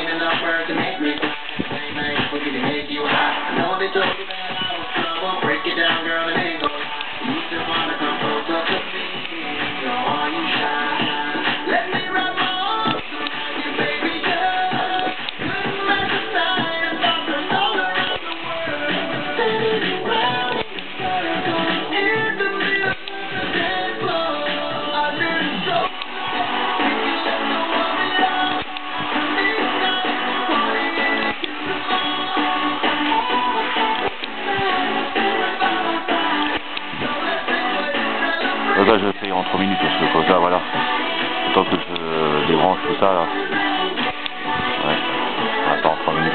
ain't enough words to make me same ain't quicker to make you hot. I know they told you that I was trouble. Break it down, girl, and ain't go. You just wanna come closer to me. Go on, you shine. Let me rub my arms around you, baby girl. Couldn't match the sight of doctors all around the world. Spinning around in a circle in the middle of the dance floor. I didn't so. We can let go of it all. Midnight party in the Là, je vais faire en 3 minutes parce que comme ça, voilà. Autant que je débranche tout ça là. Ouais. Attends, 3 minutes.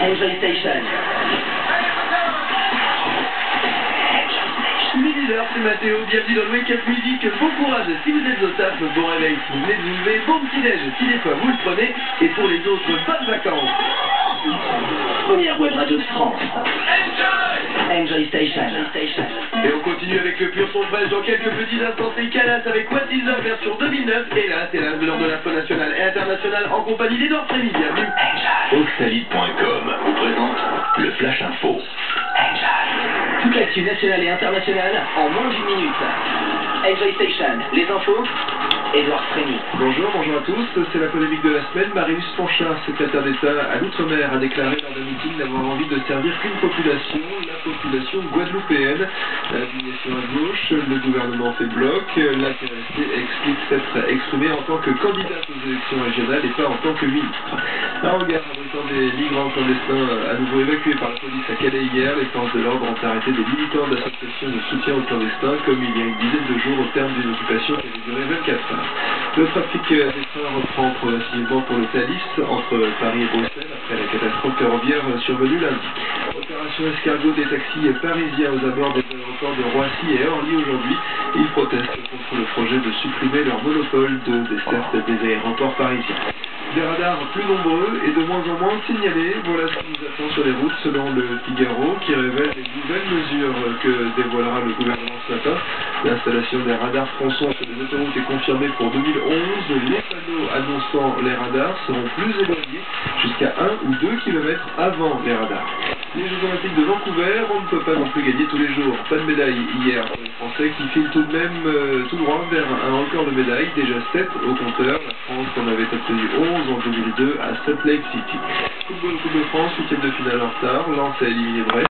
Enjoy Station. Midi l'heure, c'est Mathéo, bienvenue dans le Wake Up Music. Bon courage si vous êtes au taf, bon réveil si vous venez de vous lever, bon petit déj si des fois vous le prenez, et pour les autres, bonnes vacances. Première web radio de France. Enjoy Station. Et on continue avec le pur son belge dans quelques petits instants. C'est Calas avec What Is Love version 2009. Et là, c'est l'âge de l'heure de l'info nationale et internationale en compagnie d'Edouard Frémy. Bienvenue. Oxalide.com vous présente le Flash Info. Toute l'actu nationale et internationale en moins d'une minute. Enjoy Station, les infos, Edouard Frémy. Bonjour à tous. C'est la polémique de la semaine. Marius Fanchard, secrétaire d'État à l'Outre-mer, a déclaré lors d'un meeting n'avoir envie de servir qu'une population, la population guadeloupéenne. L'indignation à gauche, le gouvernement fait bloc. L'intéressé explique s'être exprimé en tant que candidate aux élections régionales et pas en tant que ministre. Un regard abritant des migrants clandestins à nouveau évacués par la police à Calais hier, les forces de l'ordre ont arrêté des militants d'associations de soutien aux clandestins comme il y a une dizaine de jours au terme d'une occupation qui avait duré 24 heures. Le trafic des trains reprend progressivement pour le Thalys entre Paris et Bruxelles après la catastrophe ferroviaire survenue lundi. Opération escargot des taxis parisiens aux abords des aéroports de Roissy et Orly aujourd'hui. Ils protestent contre le projet de supprimer leur monopole de desserte des aéroports parisiens. Des radars plus nombreux et de moins en moins signalés, voilà ce qui nous attend sur les routes selon le Figaro qui révèle les nouvelles mesures que dévoilera le gouvernement ce matin. L'installation des radars tronçons sur les autoroutes est confirmée pour 2011. Les panneaux annonçant les radars seront plus éloignés jusqu'à 1 ou 2 km avant les radars. Les Jeux Olympiques de Vancouver, on ne peut pas non plus gagner tous les jours. Pas de médaille hier pour les Français qui filent tout de même tout droit vers un record de médailles, déjà 7 au compteur. La France en avait obtenu 11 en 2002 à Salt Lake City. Football Coupe de France, 8e de finale en retard. Lens a éliminé Brest.